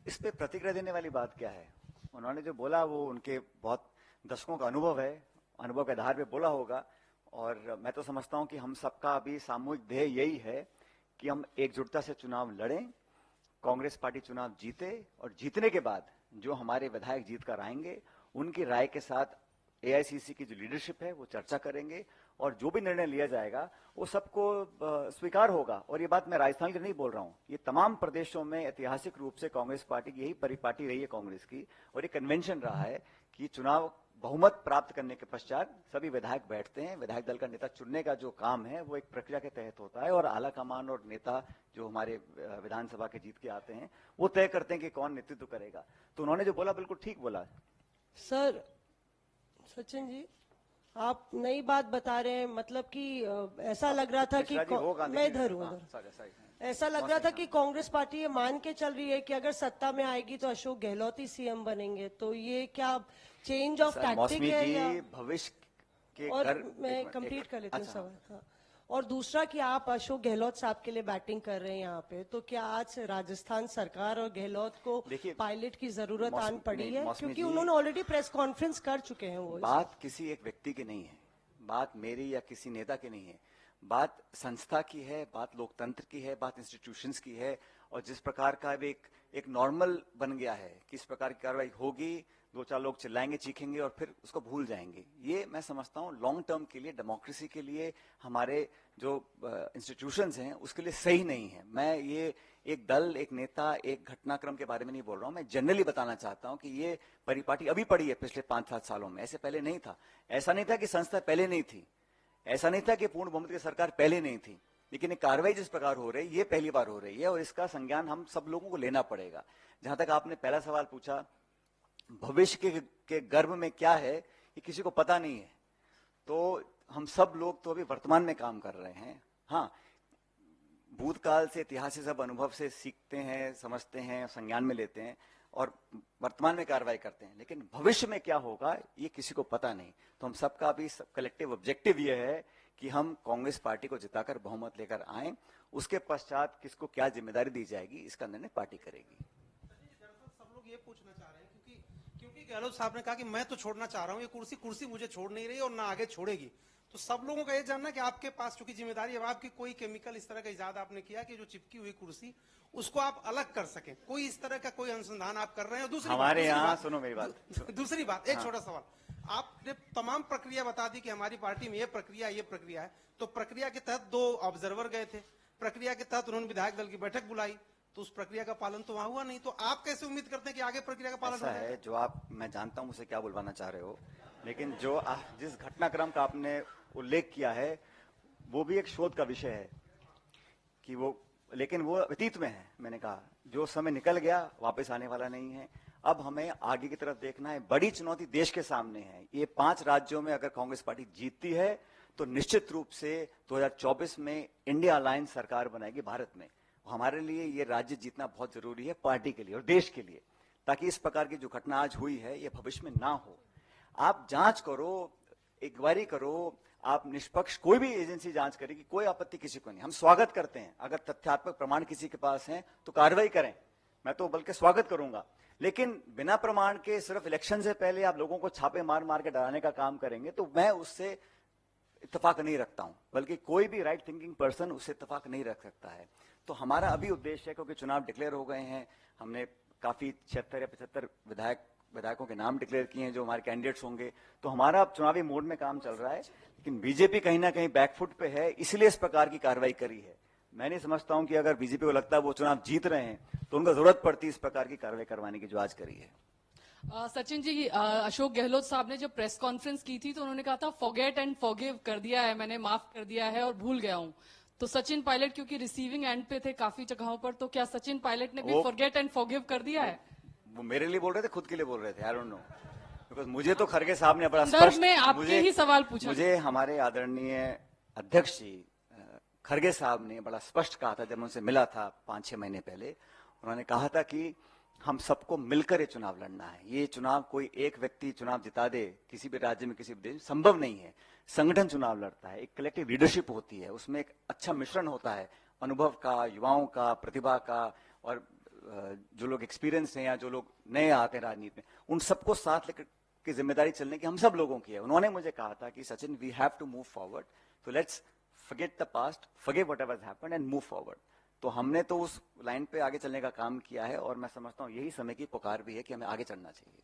इस पे प्रतिक्रिया देने वाली बात क्या है? उन्होंने जो बोला वो उनके बहुत दशकों का अनुभव है, अनुभव के आधार पे बोला होगा। और मैं तो समझता हूं कि हम सबका अभी सामूहिक ध्येय यही है कि हम एकजुटता से चुनाव लड़ें, कांग्रेस पार्टी चुनाव जीते, और जीतने के बाद जो हमारे विधायक जीत कर आएंगे उनकी राय के साथ एआईसीसी की जो लीडरशिप है वो चर्चा करेंगे, और जो भी निर्णय लिया जाएगा वो सबको स्वीकार होगा। और ये बात मैं राजस्थान की नहीं बोल रहा हूँ, ये तमाम प्रदेशों में ऐतिहासिक रूप से कांग्रेस पार्टी की यही परिपाटी रही है कांग्रेस की, और ये कन्वेंशन रहा है कि चुनाव बहुमत प्राप्त करने के पश्चात सभी विधायक बैठते हैं, विधायक दल का नेता चुनने का जो काम है वो एक प्रक्रिया के तहत होता है, और आला कमान और नेता जो हमारे विधानसभा के जीत के आते हैं वो तय करते हैं कि कौन नेतृत्व करेगा। तो उन्होंने जो बोला बिल्कुल ठीक बोला। सर सचिन जी, आप नई बात बता रहे हैं, मतलब कि ऐसा लग रहा था कि मैं इधर हूँ, ऐसा लग रहा था कि कांग्रेस पार्टी ये मान के चल रही है कि अगर सत्ता में आएगी तो अशोक गहलोत ही सीएम बनेंगे। तो ये क्या चेंज ऑफ टैक्टिक है या भविष्य के? और मैं कंप्लीट कर लेती हूँ सवाल। हाँ। और दूसरा कि आप अशोक गहलोत साहब के लिए बैटिंग कर रहे हैं यहाँ पे, तो क्या आज राजस्थान सरकार और गहलोत को पायलट की जरूरत आन पड़ी है? क्योंकि उन्होंने ऑलरेडी प्रेस कॉन्फ्रेंस कर चुके हैं। वो बात किसी एक व्यक्ति की नहीं है, बात मेरी या किसी नेता की नहीं है, बात संस्था की है, बात लोकतंत्र की है, बात इंस्टीट्यूशंस की है। और जिस प्रकार का एक नॉर्मल बन गया है कि इस प्रकार की कार्रवाई होगी, दो चार लोग चिल्लाएंगे, चीखेंगे और फिर उसको भूल जाएंगे, ये मैं समझता हूँ लॉन्ग टर्म के लिए, डेमोक्रेसी के लिए, हमारे जो इंस्टीट्यूशंस हैं उसके लिए सही नहीं है। मैं ये एक दल, एक नेता, एक घटनाक्रम के बारे में नहीं बोल रहा हूँ, मैं जनरली बताना चाहता हूँ कि ये परिपाटी अभी पड़ी है पिछले 5-7 सालों में, ऐसे पहले नहीं था। ऐसा नहीं था कि संस्था पहले नहीं थी, ऐसा नहीं था कि पूर्ण बहुमत की सरकार पहले नहीं थी, लेकिन ये कार्रवाई जिस प्रकार हो रही है ये पहली बार हो रही है, और इसका संज्ञान हम सब लोगों को लेना पड़ेगा। जहां तक आपने पहला सवाल पूछा, भविष्य के गर्भ में क्या है ये किसी को पता नहीं है, तो हम सब लोग तो अभी वर्तमान में काम कर रहे हैं। हाँ, भूतकाल से, इतिहास से, सब अनुभव से सीखते हैं, समझते हैं, संज्ञान में लेते हैं और वर्तमान में कार्रवाई करते हैं, लेकिन भविष्य में क्या होगा ये किसी को पता नहीं। तो हम सबका भी कलेक्टिव ऑब्जेक्टिव ये है कि हम कांग्रेस पार्टी को जिताकर बहुमत लेकर आए, उसके पश्चात किसको क्या जिम्मेदारी दी जाएगी इसका निर्णय पार्टी करेगी। सब लोग ये पूछना चाह रहे हैं क्योंकि गहलोत साहब ने कहा कि मैं तो छोड़ना चाह रहा हूं, ये कुर्सी मुझे छोड़ नहीं रही और ना आगे छोड़ेगी। तो सब लोगों का ये जानना कि आपके पास चूंकि जिम्मेदारी है, आपकी कोई केमिकल इस तरह का इजाद आपने किया कि जो चिपकी हुई कुर्सी उसको आप अलग कर सकें, कोई इस तरह का कोई अनुसंधान आप कर रहे हैं? दूसरी हमारे यहाँ सुनो मेरी बात, दूसरी बात, एक छोटा सवाल, आपने तमाम प्रक्रिया बता दी कि हमारी पार्टी में ये प्रक्रिया है, तो प्रक्रिया के तहत 2 ऑब्जर्वर गए थे, प्रक्रिया के तहत उन्होंने विधायक दल की बैठक बुलाई, तो उस प्रक्रिया का पालन तो वहां हुआ नहीं, तो आप कैसे उम्मीद करते हैं कि आगे प्रक्रिया का पालन होगा? है जो आप, मैं जानता हूं मुझसे क्या बुलवाना चाह रहे हो, लेकिन जो जिस घटनाक्रम का आपने उल्लेख किया है वो भी एक शोध का विषय है कि वो, लेकिन वो अतीत में है। मैंने कहा जो समय निकल गया वापस आने वाला नहीं है, अब हमें आगे की तरफ देखना है। बड़ी चुनौती देश के सामने है, ये 5 राज्यों में अगर कांग्रेस पार्टी जीतती है तो निश्चित रूप से 2024 में इंडिया अलायंस सरकार बनाएगी भारत में। हमारे लिए ये राज्य जीतना बहुत जरूरी है, पार्टी के लिए और देश के लिए, ताकि इस प्रकार की जो घटना आज हुई है ये भविष्य में ना हो। आप जांच करो, इंक्वायरी करो, आप निष्पक्ष कोई भी एजेंसी जांच करेगी, कोई आपत्ति किसी को नहीं, हम स्वागत करते हैं। अगर तथ्यात्मक प्रमाण किसी के पास हैं तो कार्रवाई करें, मैं तो बल्कि स्वागत करूंगा। लेकिन बिना प्रमाण के सिर्फ इलेक्शन से पहले आप लोगों को छापे मार मार के डराने का काम करेंगे तो मैं उससे इत्तेफाक नहीं रखता हूं, बल्कि कोई भी राइट थिंकिंग पर्सन उससे इत्तेफाक नहीं रख सकता है। तो हमारा अभी उद्देश्य है, क्योंकि चुनाव डिक्लेयर हो गए हैं, हमने काफी 76 या 75 विधायकों के नाम डिक्लेयर किए हैं जो हमारे कैंडिडेट्स होंगे, तो हमारा अब चुनावी मोड में काम चल रहा है। लेकिन बीजेपी कहीं ना कहीं बैकफुट पे है, इसलिए इस प्रकार की कार्रवाई करी है। मैं नहीं समझता हूं कि अगर बीजेपी को लगता है वो चुनाव जीत रहे हैं तो उनको जरूरत पड़ती इस प्रकार की कार्रवाई करवाने की जो आज करी है। सचिन जी, अशोक गहलोत साहब ने जब प्रेस कॉन्फ्रेंस की थी तो उन्होंने कहा था फॉरगेट एंड फॉरगिव कर दिया है, मैंने माफ कर दिया है और भूल गया हूं। तो सचिन पायलट क्योंकि रिसीविंग एंड पे थे काफी जगहों पर, तो क्या सचिन पायलट ने भी फॉरगेट एंड फॉरगिव कर दिया है? वो मेरे लिए बोल रहे थे, खुद के लिए बोल रहे थे, आई डोंट नो, बिकॉज मुझे तो खड़गे साहब ने बड़ा स्पष्ट में आपके ही सवाल पूछा। मुझे हमारे आदरणीय अध्यक्ष जी खड़गे साहब ने बड़ा स्पष्ट कहा था, जब उनसे मिला था 5-6 महीने पहले, उन्होंने कहा था कि हम सबको मिलकर ये चुनाव लड़ना है। ये चुनाव कोई एक व्यक्ति चुनाव जिता दे किसी भी राज्य में, किसी भी देश, संभव नहीं है। संगठन चुनाव लड़ता है, एक कलेक्टिव लीडरशिप होती है, उसमें एक अच्छा मिश्रण होता है अनुभव का, युवाओं का, प्रतिभा का और जो लोग एक्सपीरियंस हैं या जो लोग नए आते हैं राजनीति में, उन सबको साथ लेकर की जिम्मेदारी चलने की हम सब लोगों की है। उन्होंने मुझे कहा था कि Sachin, we have to move forward, तो let's forget the past, forget whatever has happened and move forward. तो हमने तो उस लाइन पे आगे चलने का काम किया है और मैं समझता हूँ यही समय की पुकार भी है कि हमें आगे चलना चाहिए।